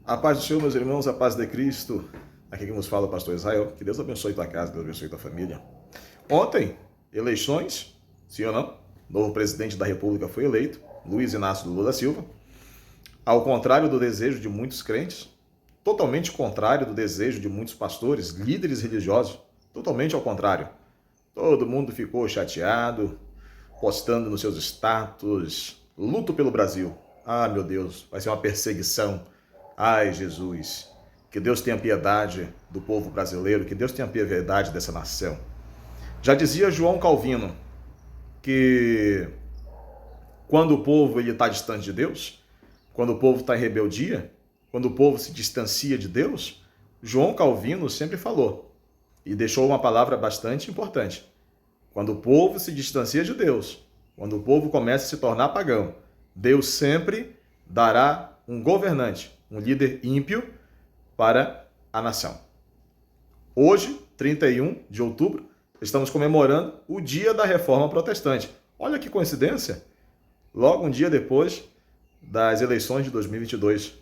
A paz do Senhor, meus irmãos, a paz de Cristo. Aqui que nos fala o pastor Israel. Que Deus abençoe tua casa, Deus abençoe tua família. Ontem, eleições, sim ou não? Novo presidente da República foi eleito, Luiz Inácio Lula da Silva. Ao contrário do desejo de muitos crentes, totalmente contrário do desejo de muitos pastores, líderes religiosos, totalmente ao contrário. Todo mundo ficou chateado, postando nos seus status, luto pelo Brasil. Ah, meu Deus, vai ser uma perseguição. Ai, Jesus, que Deus tenha piedade do povo brasileiro, que Deus tenha piedade dessa nação. Já dizia João Calvino que quando o povo está distante de Deus, quando o povo está em rebeldia, quando o povo se distancia de Deus, João Calvino sempre falou e deixou uma palavra bastante importante. Quando o povo se distancia de Deus, quando o povo começa a se tornar pagão, Deus sempre dará um governante, um líder ímpio para a nação. Hoje, 31 de outubro, estamos comemorando o dia da Reforma Protestante. Olha que coincidência! Logo um dia depois das eleições de 2022,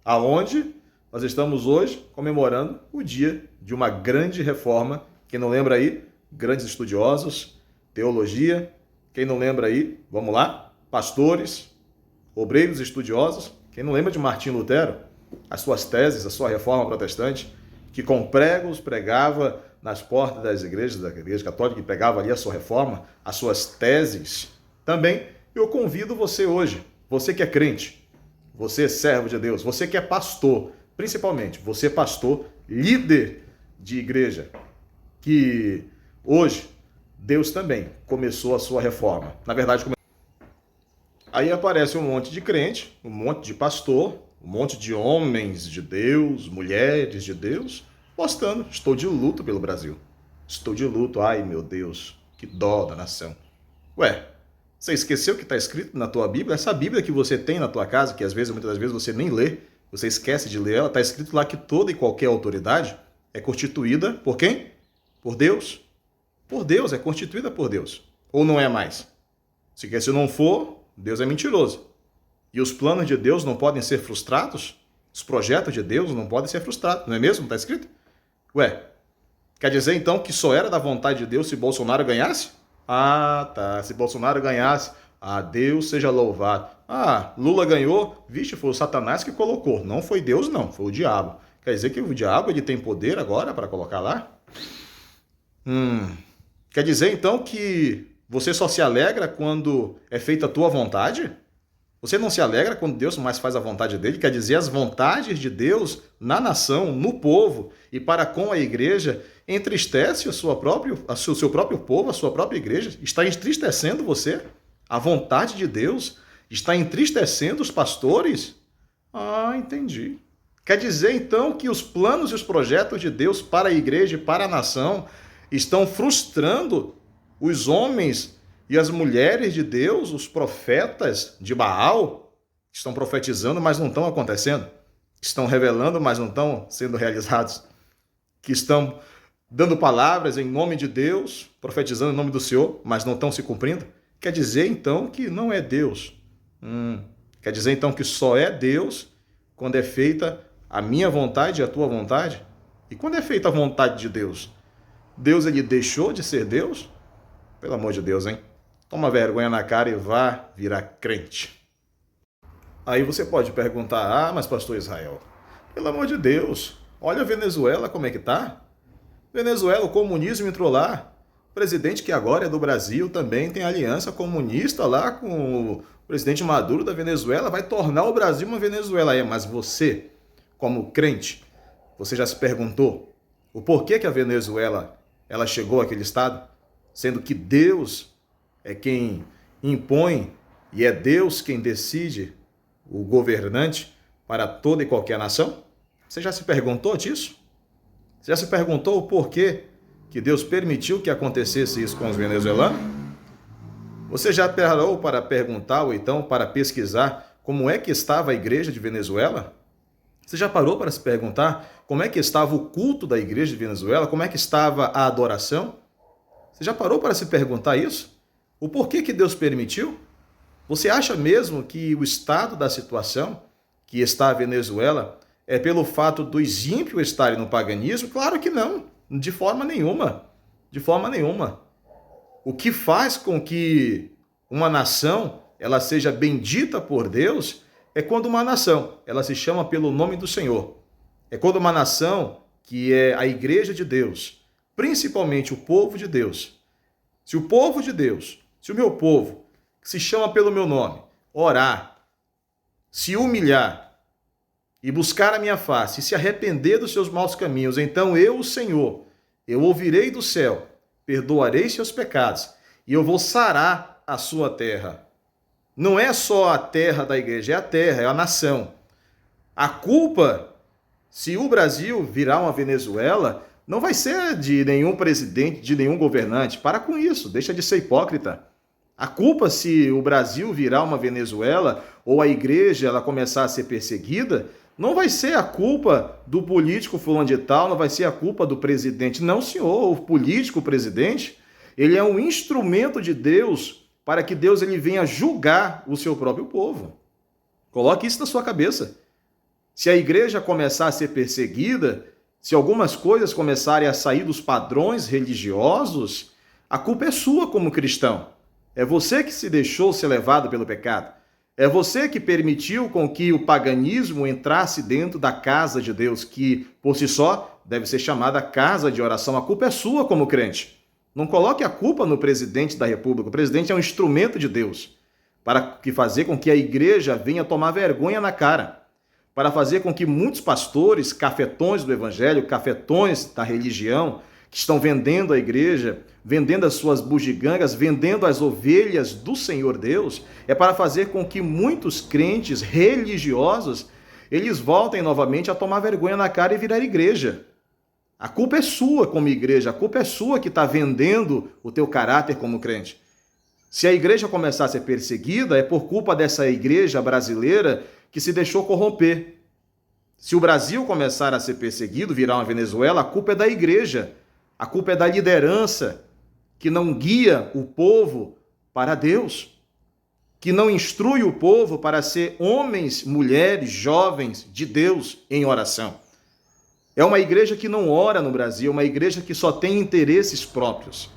aonde nós estamos hoje comemorando o dia de uma grande reforma. Quem não lembra aí? Grandes estudiosos, teologia. Quem não lembra aí? Vamos lá? Pastores, obreiros estudiosos. Quem não lembra de Martim Lutero? As suas teses, a sua reforma protestante, que com pregos pregava nas portas das igrejas, da igreja católica, que pregava ali a sua reforma, as suas teses. Também eu convido você hoje, você que é crente, você é servo de Deus, você que é pastor, principalmente, você é pastor, líder de igreja, que hoje Deus também começou a sua reforma. Na verdade, aí aparece um monte de crente, um monte de pastor, um monte de homens de Deus, mulheres de Deus, postando: estou de luto pelo Brasil. Estou de luto, ai meu Deus, que dó da nação. Ué, você esqueceu o que está escrito na tua Bíblia? Essa Bíblia que você tem na tua casa, que às vezes, muitas das vezes você nem lê, você esquece de ler ela, está escrito lá que toda e qualquer autoridade é constituída por quem? Por Deus. Por Deus, é constituída por Deus. Ou não é mais? Se não for, Deus é mentiroso. E os planos de Deus não podem ser frustrados? Os projetos de Deus não podem ser frustrados, não é mesmo? Está escrito? Ué, quer dizer então que só era da vontade de Deus se Bolsonaro ganhasse? Ah, tá. Se Bolsonaro ganhasse, Deus seja louvado. Lula ganhou, vixe, foi o Satanás que colocou. Não foi Deus, não, foi o diabo. Quer dizer que o diabo ele tem poder agora para colocar lá? Quer dizer então que você só se alegra quando é feita a tua vontade? Você não se alegra quando Deus mais faz a vontade dele? Quer dizer, as vontades de Deus na nação, no povo e para com a igreja entristece o seu próprio povo, a sua própria igreja? Está entristecendo você? A vontade de Deus está entristecendo os pastores? Entendi. Quer dizer então que os planos e os projetos de Deus para a igreja e para a nação estão frustrando os homens e as mulheres de Deus, os profetas de Baal, estão profetizando, mas não estão acontecendo. Estão revelando, mas não estão sendo realizados. Que estão dando palavras em nome de Deus, profetizando em nome do Senhor, mas não estão se cumprindo. Quer dizer, então, que não é Deus. Quer dizer, então, que só é Deus quando é feita a minha vontade e a tua vontade? E quando é feita a vontade de Deus? Deus, ele deixou de ser Deus? Pelo amor de Deus, hein? Toma vergonha na cara e vá virar crente. Aí você pode perguntar: mas pastor Israel, pelo amor de Deus, olha a Venezuela como é que tá. Venezuela, o comunismo entrou lá. O presidente que agora é do Brasil também tem aliança comunista lá com o presidente Maduro da Venezuela, vai tornar o Brasil uma Venezuela. Mas você, como crente, você já se perguntou o porquê que a Venezuela ela chegou àquele estado? Sendo que Deus é quem impõe e é Deus quem decide o governante para toda e qualquer nação? Você já se perguntou disso? Você já se perguntou o porquê que Deus permitiu que acontecesse isso com os venezuelanos? Você já parou para perguntar ou então para pesquisar como é que estava a igreja de Venezuela? Você já parou para se perguntar como é que estava o culto da igreja de Venezuela? Como é que estava a adoração? Você já parou para se perguntar isso? O porquê que Deus permitiu? Você acha mesmo que o estado da situação que está a Venezuela É pelo fato dos ímpios estarem no paganismo? Claro que não, de forma nenhuma. De forma nenhuma. O que faz com que uma nação ela seja bendita por Deus é quando uma nação ela se chama pelo nome do Senhor. É quando uma nação, que é a igreja de Deus, principalmente o povo de Deus, se o povo de Deus, se o meu povo, que se chama pelo meu nome, orar, se humilhar e buscar a minha face e se arrepender dos seus maus caminhos, então eu, o Senhor, eu ouvirei do céu, perdoarei seus pecados e eu vou sarar a sua terra. Não é só a terra da igreja, é a terra, é a nação. A culpa, se o Brasil virar uma Venezuela, não vai ser de nenhum presidente, de nenhum governante. Para com isso, deixa de ser hipócrita. A culpa, se o Brasil virar uma Venezuela ou a igreja ela começar a ser perseguida, não vai ser a culpa do político fulano de tal, não vai ser a culpa do presidente. Não, senhor, o político, o presidente, ele é um instrumento de Deus para que Deus ele venha julgar o seu próprio povo. Coloque isso na sua cabeça. Se a igreja começar a ser perseguida, se algumas coisas começarem a sair dos padrões religiosos, a culpa é sua como cristão. É você que se deixou ser levado pelo pecado. É você que permitiu com que o paganismo entrasse dentro da casa de Deus, que por si só deve ser chamada casa de oração. A culpa é sua como crente. Não coloque a culpa no presidente da República. O presidente é um instrumento de Deus para fazer com que a igreja venha tomar vergonha na cara, para fazer com que muitos pastores, cafetões do evangelho, cafetões da religião, que estão vendendo a igreja, vendendo as suas bugigangas, vendendo as ovelhas do Senhor Deus, é para fazer com que muitos crentes religiosos, eles voltem novamente a tomar vergonha na cara e virar igreja. A culpa é sua como igreja, a culpa é sua que está vendendo o teu caráter como crente. Se a igreja começar a ser perseguida, é por culpa dessa igreja brasileira que se deixou corromper. Se o Brasil começar a ser perseguido, virar uma Venezuela, a culpa é da igreja, a culpa é da liderança, que não guia o povo para Deus, que não instrui o povo para ser homens, mulheres, jovens de Deus em oração. É uma igreja que não ora no Brasil, uma igreja que só tem interesses próprios.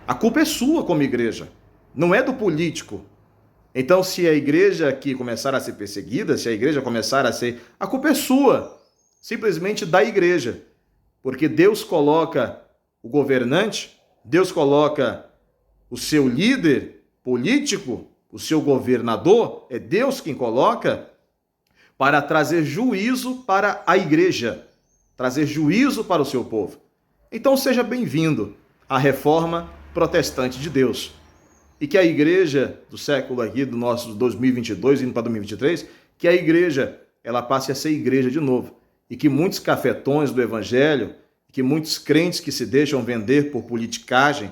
A culpa é sua como igreja, não é do político. Então, se a igreja aqui começar a ser perseguida, se a igreja começar a ser... A culpa é sua, simplesmente da igreja. Porque Deus coloca o governante, Deus coloca o seu líder político, o seu governador, é Deus quem coloca para trazer juízo para a igreja, trazer juízo para o seu povo. Então seja bem-vindo à reforma protestante de Deus. E que a igreja do século aqui, do nosso 2022, indo para 2023, que a igreja ela passe a ser igreja de novo. E que muitos cafetões do evangelho, que muitos crentes que se deixam vender por politicagem,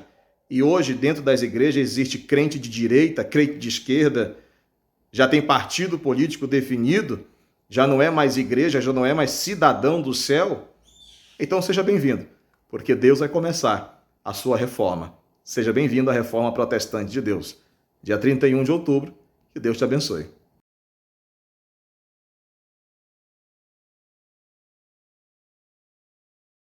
e hoje dentro das igrejas existe crente de direita, crente de esquerda, já tem partido político definido, já não é mais igreja, já não é mais cidadão do céu. Então seja bem-vindo, porque Deus vai começar a sua reforma. Seja bem-vindo à reforma protestante de Deus. Dia 31 de outubro, que Deus te abençoe.